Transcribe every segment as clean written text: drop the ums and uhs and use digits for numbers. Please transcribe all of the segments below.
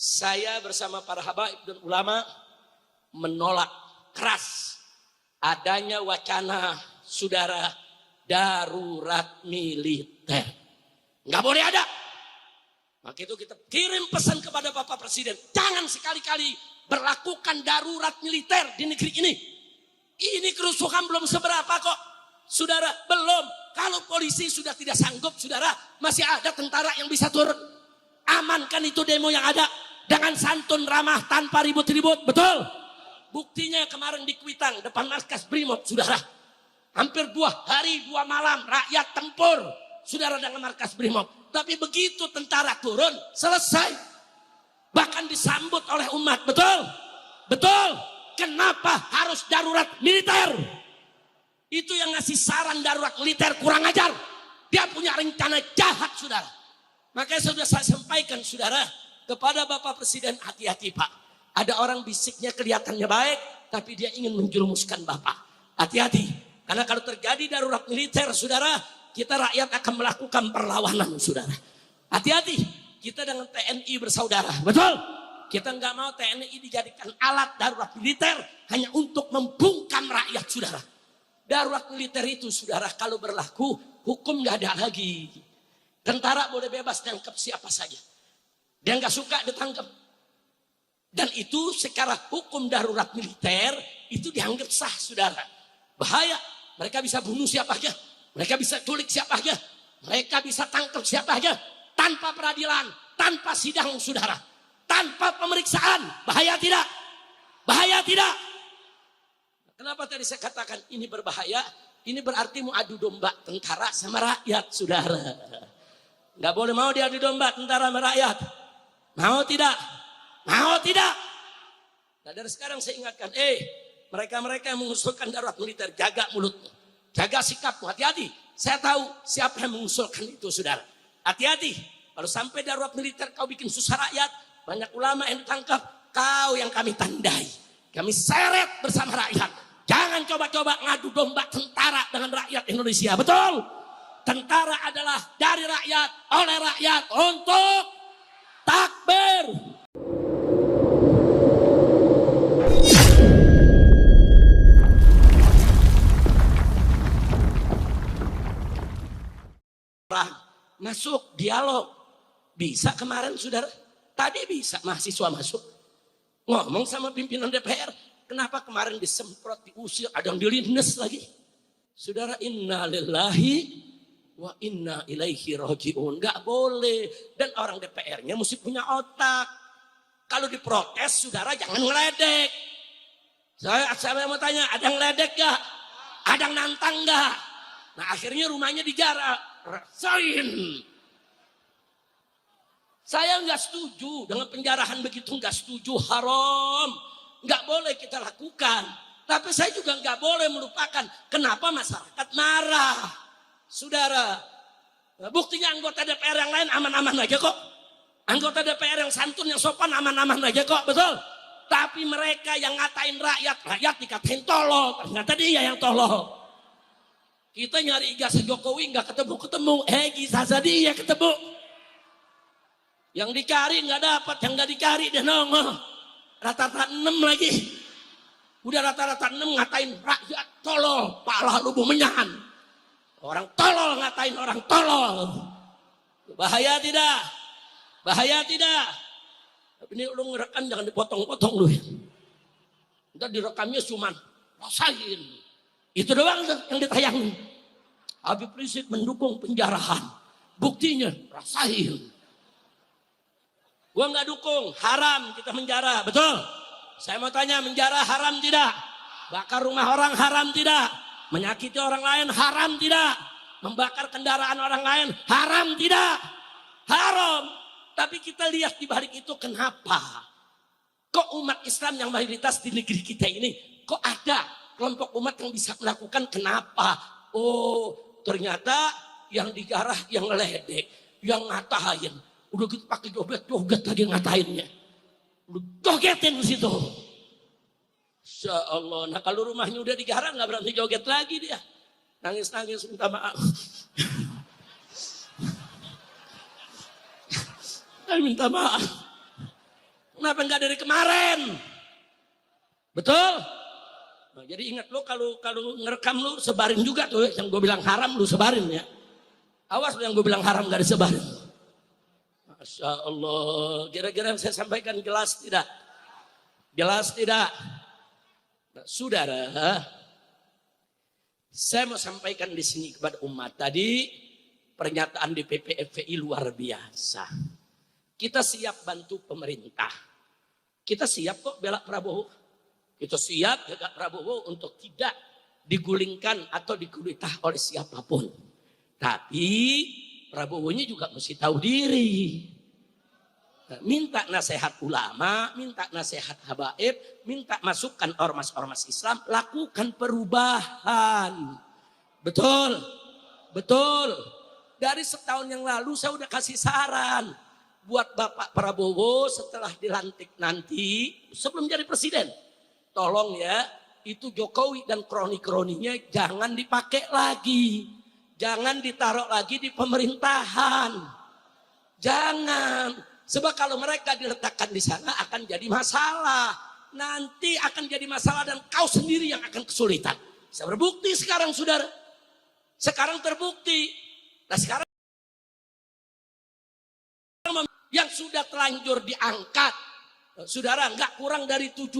Saya bersama para habaib dan ulama menolak keras adanya wacana saudara darurat militer. Nggak boleh ada. Maka itu kita kirim pesan kepada Bapak Presiden, jangan sekali-kali berlakukan darurat militer di negeri ini. Ini kerusuhan belum seberapa kok, saudara, belum. Kalau polisi sudah tidak sanggup, saudara, masih ada tentara yang bisa turun. Amankan itu demo yang ada dengan santun ramah tanpa ribut-ribut, betul? Buktinya kemarin di Kuitang depan markas Brimob, saudara. Hampir 2 hari 2 malam rakyat tempur, saudara, dengan markas Brimob. Tapi begitu tentara turun, selesai. Bahkan disambut oleh umat, betul? Betul. Kenapa harus darurat militer? Itu yang ngasih saran darurat militer kurang ajar. Dia punya rencana jahat, saudara. Makanya sudah saya sampaikan, saudara, kepada Bapak Presiden, hati-hati Pak. Ada orang bisiknya kelihatannya baik, tapi dia ingin menjerumuskan Bapak. Hati-hati. Karena kalau terjadi darurat militer, saudara, kita rakyat akan melakukan perlawanan, saudara. Hati-hati. Kita dengan TNI bersaudara, betul? Kita nggak mau TNI dijadikan alat darurat militer hanya untuk membungkam rakyat, saudara. Darurat militer itu, saudara, kalau berlaku, hukum nggak ada lagi. Tentara boleh bebas tangkap siapa saja. Dia nggak suka ditangkap. Dan itu secara hukum darurat militer itu dianggap sah, saudara. Bahaya. Mereka bisa bunuh siapa aja. Mereka bisa culik siapa aja. Mereka bisa tangkap siapa aja. Tanpa peradilan, tanpa sidang, saudara. Tanpa pemeriksaan. Bahaya tidak? Bahaya tidak? Kenapa tadi saya katakan ini berbahaya? Ini berarti mau adu domba tentara sama rakyat, saudara. Nggak boleh mau diadu domba tentara sama rakyat. Mau tidak? Mau tidak? Nah, dari sekarang saya ingatkan, mereka-mereka yang mengusulkan darurat militer, jaga mulutmu, jaga sikapmu, hati-hati. Saya tahu siapa yang mengusulkan itu, saudara. Hati-hati. Kalau sampai darurat militer kau bikin susah rakyat, banyak ulama yang ditangkap, kau yang kami tandai. Kami seret bersama rakyat. Jangan coba-coba ngadu domba tentara dengan rakyat Indonesia, betul? Tentara adalah dari rakyat, oleh rakyat, untuk takbir. Masuk dialog. Bisa kemarin, saudara. Tadi bisa mahasiswa masuk. Ngomong sama pimpinan DPR. Kenapa kemarin disemprot, diusir, ada yang dilindes lagi. Saudara, inna lillahi wa inna ilaihi raji'un. Gak boleh. Dan orang DPR-nya mesti punya otak. Kalau diprotes, saudara, jangan ngeledek. Saya mau tanya, ada yang ngeledek gak? Ada yang nantang gak? Nah, akhirnya rumahnya dijarah. Rasain. Saya nggak setuju dengan penjarahan begitu, nggak setuju, haram, nggak boleh kita lakukan. Tapi saya juga nggak boleh melupakan kenapa masyarakat marah, saudara. Buktinya anggota DPR yang lain aman-aman aja kok. Anggota DPR yang santun, yang sopan aman-aman aja kok, betul. Tapi mereka yang ngatain rakyat dikatain tolol, ternyata dia yang tolol. Kita nyari ijazah Jokowi nggak ketemu. Ijazah dia ketemu. Yang dicari nggak dapat, yang nggak dicari dia nongol. Rata-rata 6 lagi. Udah rata-rata 6 ngatain rakyat tolol, pala lubuh menyan. Orang tolol ngatain orang tolol. Bahaya tidak? Bahaya tidak? Tapi ini lu ngerekam jangan dipotong-potong lu ya. Ntar direkamnya cuman rasain. Itu doang tuh yang ditayangin. Habib Rizik mendukung penjarahan. Buktinya rasain. Gua nggak dukung, haram kita menjara, betul? Saya mau tanya, menjara haram tidak? Bakar rumah orang haram tidak? Menyakiti orang lain haram tidak? Membakar kendaraan orang lain haram tidak? Haram. Tapi kita lihat di balik itu kenapa? Kok umat Islam yang mayoritas di negeri kita ini, kok ada kelompok umat yang bisa melakukan, kenapa? Oh, ternyata yang digarah, yang ngeledek, yang ngatain. Udah gitu pakai joget lagi ngatainnya. Udah jogetin di situ. Insya Allah. Nah kalau rumahnya udah digarah nggak berani joget lagi dia. Nangis minta maaf. Saya minta maaf. Kenapa nggak dari kemarin? Betul? Nah, jadi ingat lo kalau ngerekam lo sebarin juga tuh yang gue bilang haram lo sebarin ya. Awas lo yang gue bilang haram gak disebarin. Masya Allah, kira-kira saya sampaikan jelas tidak? Jelas tidak? Nah, saudara, saya mau sampaikan di sini kepada umat tadi pernyataan DPP FPI luar biasa. Kita siap bantu pemerintah. Kita siap kok bela Prabowo. Kita siap jaga Prabowo untuk tidak digulingkan atau digulitah oleh siapapun. Tapi Prabowo-nya juga mesti tahu diri. Minta nasihat ulama, minta nasihat habaib, minta masukan ormas-ormas Islam, lakukan perubahan. Betul, betul. Dari setahun yang lalu saya udah kasih saran buat Bapak Prabowo setelah dilantik nanti sebelum jadi presiden. Tolong ya, itu Jokowi dan kroni-kroninya jangan dipakai lagi. Jangan ditaruh lagi di pemerintahan. Jangan. Sebab kalau mereka diletakkan di sana akan jadi masalah. Nanti akan jadi masalah dan kau sendiri yang akan kesulitan. Bisa berbukti sekarang saudara. Sekarang terbukti. Nah sekarang yang sudah telanjur diangkat. Saudara nggak kurang dari 17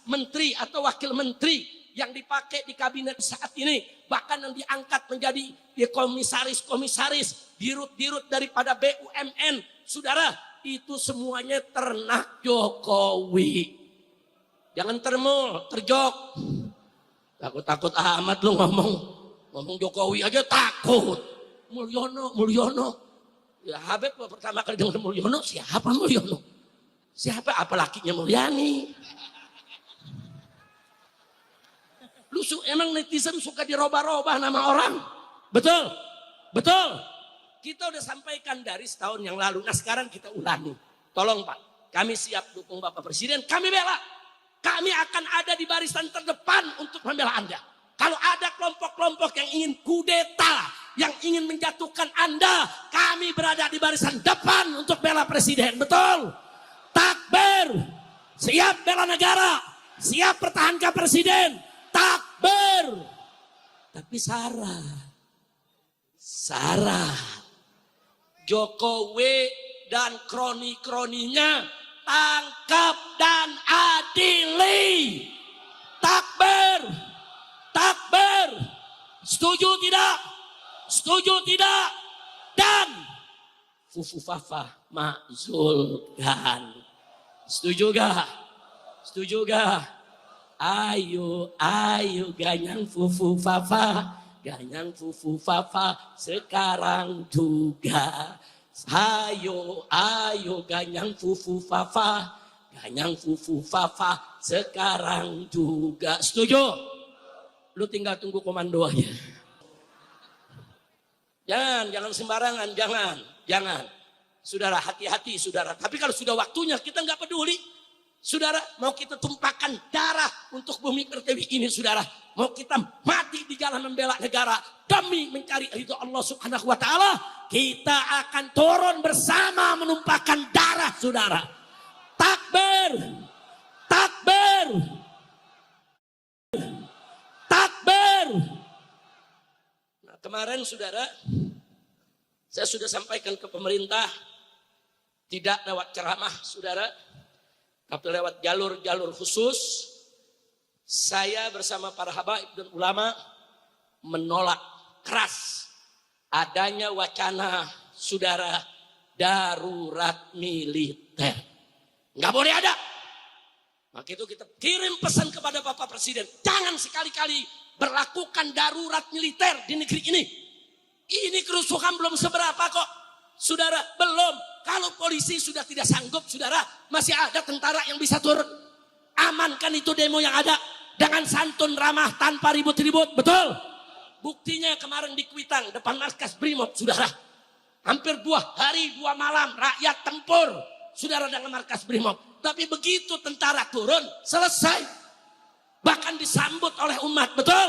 menteri atau wakil menteri yang dipakai di kabinet saat ini. Bahkan yang diangkat menjadi komisaris-komisaris, dirut-dirut daripada BUMN. Saudara, itu semuanya ternak Jokowi. Jangan terjok. Takut-takut amat lu ngomong Jokowi aja takut. Mulyono. Ya Habib pertama kali dengar Mulyono, siapa Mulyono? Siapa? Apa lakinya Mulyani? Emang netizen suka dirobah-robah nama orang? Betul? Betul? Kita udah sampaikan dari setahun yang lalu. Nah sekarang kita ulangi. Tolong Pak, kami siap dukung Bapak Presiden. Kami bela. Kami akan ada di barisan terdepan untuk membela Anda. Kalau ada kelompok-kelompok yang ingin kudeta, yang ingin menjatuhkan Anda, kami berada di barisan depan untuk bela Presiden. Betul? Takbir. Siap bela negara. Siap pertahankan Presiden. Takbir. Tapi Sarah Jokowi dan kroni-kroninya tangkap dan adili. Takbir. Takbir. Setuju tidak? Setuju tidak? Dan Fufu Fafa makzulkan. Setuju gak? Setuju gak? Ayo ganyang Fufu Fafa. Ganyang Fufu Fafa sekarang juga. Ayo ganyang Fufu Fafa. Ganyang Fufu Fafa sekarang juga. Setuju? Lu tinggal tunggu komando aja. Jangan sembarangan, jangan. Saudara, hati-hati saudara. Tapi kalau sudah waktunya kita nggak peduli. Saudara, mau kita tumpahkan darah untuk bumi pertiwi ini saudara. Mau kita mati di jalan membela negara demi mencari ridho Allah Subhanahu wa taala, kita akan turun bersama menumpahkan darah saudara. Takbir. Takbir. Takbir. Nah, kemarin saudara, saya sudah sampaikan ke pemerintah tidak lewat ceramah saudara, tapi lewat jalur-jalur khusus. Saya bersama para habaib dan ulama menolak keras adanya wacana saudara darurat militer. Nggak boleh ada. Maka itu kita kirim pesan kepada Bapak Presiden, jangan sekali-kali berlakukan darurat militer di negeri ini. Ini kerusuhan belum seberapa kok. Saudara, belum. Kalau polisi sudah tidak sanggup, saudara, masih ada tentara yang bisa turun. Amankan itu demo yang ada. Dengan santun ramah tanpa ribut-ribut. Betul? Buktinya kemarin di Kuitang, depan markas Brimob, saudara. Hampir 2 hari 2 malam rakyat tempur, saudara, dengan markas Brimob. Tapi begitu tentara turun, selesai. Bahkan disambut oleh umat. Betul?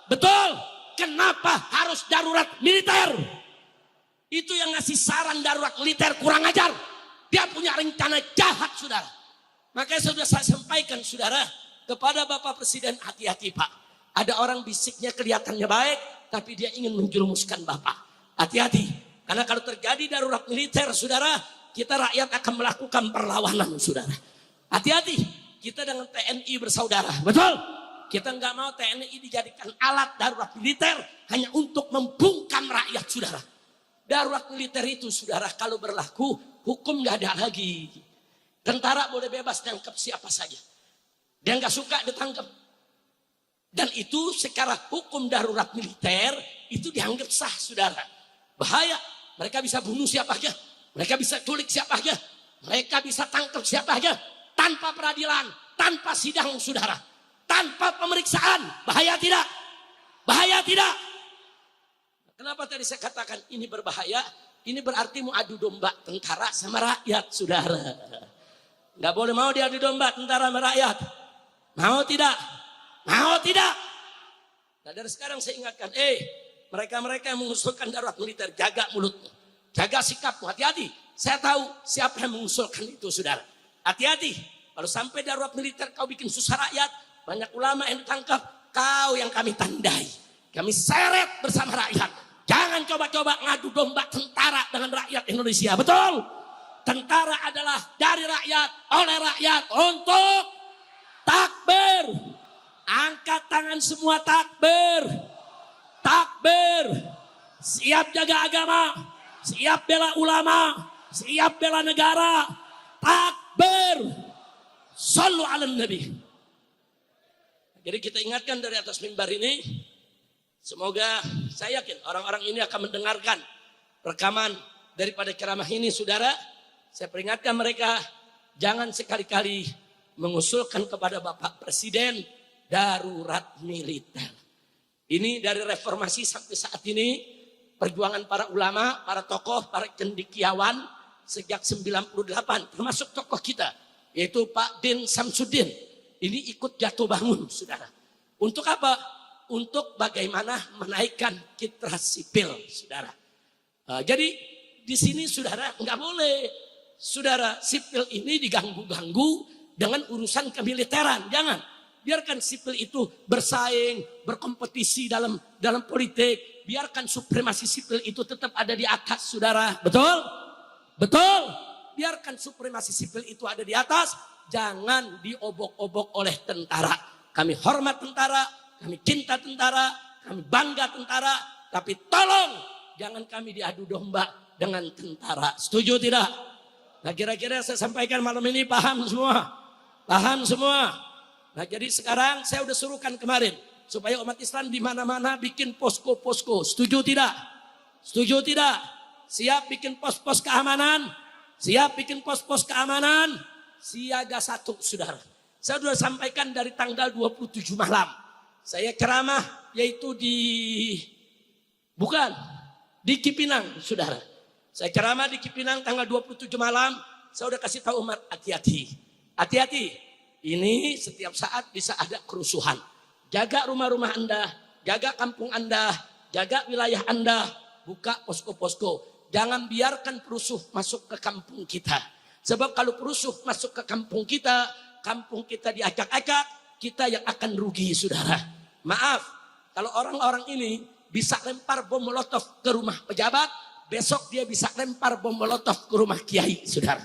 Betul? Kenapa harus darurat militer? Itu yang ngasih saran darurat militer kurang ajar. Dia punya rencana jahat, saudara. Makanya sudah saya sampaikan saudara kepada Bapak Presiden, hati-hati Pak. Ada orang bisiknya kelihatannya baik, tapi dia ingin menjerumuskan Bapak. Hati-hati, karena kalau terjadi darurat militer saudara, kita rakyat akan melakukan perlawanan saudara. Hati-hati, kita dengan TNI bersaudara, betul? Kita nggak mau TNI dijadikan alat darurat militer hanya untuk membungkam rakyat saudara. Darurat militer itu saudara kalau berlaku, hukum nggak ada lagi. Tentara boleh bebas tangkap siapa saja. Dia nggak suka ditangkap. Dan itu secara hukum darurat militer itu dianggap sah saudara. Bahaya. Mereka bisa bunuh siapa aja. Mereka bisa culik siapa aja. Mereka bisa tangkap siapa aja. Tanpa peradilan. Tanpa sidang saudara. Tanpa pemeriksaan. Bahaya tidak? Bahaya tidak? Kenapa tadi saya katakan ini berbahaya? Ini berarti mau adu domba tentara sama rakyat saudara. Nggak boleh mau diadu domba tentara sama rakyat. Mau tidak? Mau tidak? Nah dari sekarang saya ingatkan, mereka-mereka yang mengusulkan darurat militer, jaga mulutmu. Jaga sikapmu, hati-hati. Saya tahu siapa yang mengusulkan itu saudara. Hati-hati. Kalau sampai darurat militer kau bikin susah rakyat, banyak ulama yang ditangkap, kau yang kami tandai. Kami seret bersama rakyat. Jangan coba-coba ngadu domba tentara dengan rakyat Indonesia, betul? Tentara adalah dari rakyat, oleh rakyat, untuk takbir. Angkat tangan semua takbir. Takbir. Siap jaga agama. Siap bela ulama. Siap bela negara. Takbir. Sallu ala nabi. Jadi kita ingatkan dari atas mimbar ini. Semoga saya yakin orang-orang ini akan mendengarkan rekaman daripada ceramah ini saudara. Saya peringatkan mereka, jangan sekali-kali mengusulkan kepada Bapak Presiden darurat militer. Ini dari reformasi sampai saat ini, perjuangan para ulama, para tokoh, para cendekiawan sejak 98, termasuk tokoh kita, yaitu Pak Din Samsudin. Ini ikut jatuh bangun, saudara. Untuk apa? Untuk bagaimana menaikkan citra sipil, saudara. Jadi di sini saudara nggak boleh. Saudara, sipil ini diganggu-ganggu dengan urusan kemiliteran. Jangan. Biarkan sipil itu bersaing, berkompetisi dalam politik. Biarkan supremasi sipil itu tetap ada di atas, saudara. Betul? Betul? Biarkan supremasi sipil itu ada di atas. Jangan diobok-obok oleh tentara. Kami hormat tentara, kami cinta tentara, kami bangga tentara. Tapi tolong, jangan kami diadu domba dengan tentara. Setuju tidak? Nah kira-kira saya sampaikan malam ini paham semua. Paham semua. Nah jadi sekarang saya udah suruhkan kemarin. Supaya umat Islam di mana-mana bikin posko-posko. Setuju tidak? Setuju tidak? Siap bikin pos-pos keamanan? Siap bikin pos-pos keamanan? Siaga 1 saudara. Saya sudah sampaikan dari tanggal 27 malam. Saya ceramah yaitu di Cipinang saudara. Saya ceramah di Cipinang tanggal 27 malam. Saya udah kasih tahu umat, hati-hati. Hati-hati. Ini setiap saat bisa ada kerusuhan. Jaga rumah-rumah Anda. Jaga kampung Anda. Jaga wilayah Anda. Buka posko-posko. Jangan biarkan perusuh masuk ke kampung kita. Sebab kalau perusuh masuk ke kampung kita diacak-acak. Kita yang akan rugi saudara. Maaf. Kalau orang-orang ini bisa lempar bom molotov ke rumah pejabat. Besok dia bisa lempar bom molotov ke rumah kiai, saudara.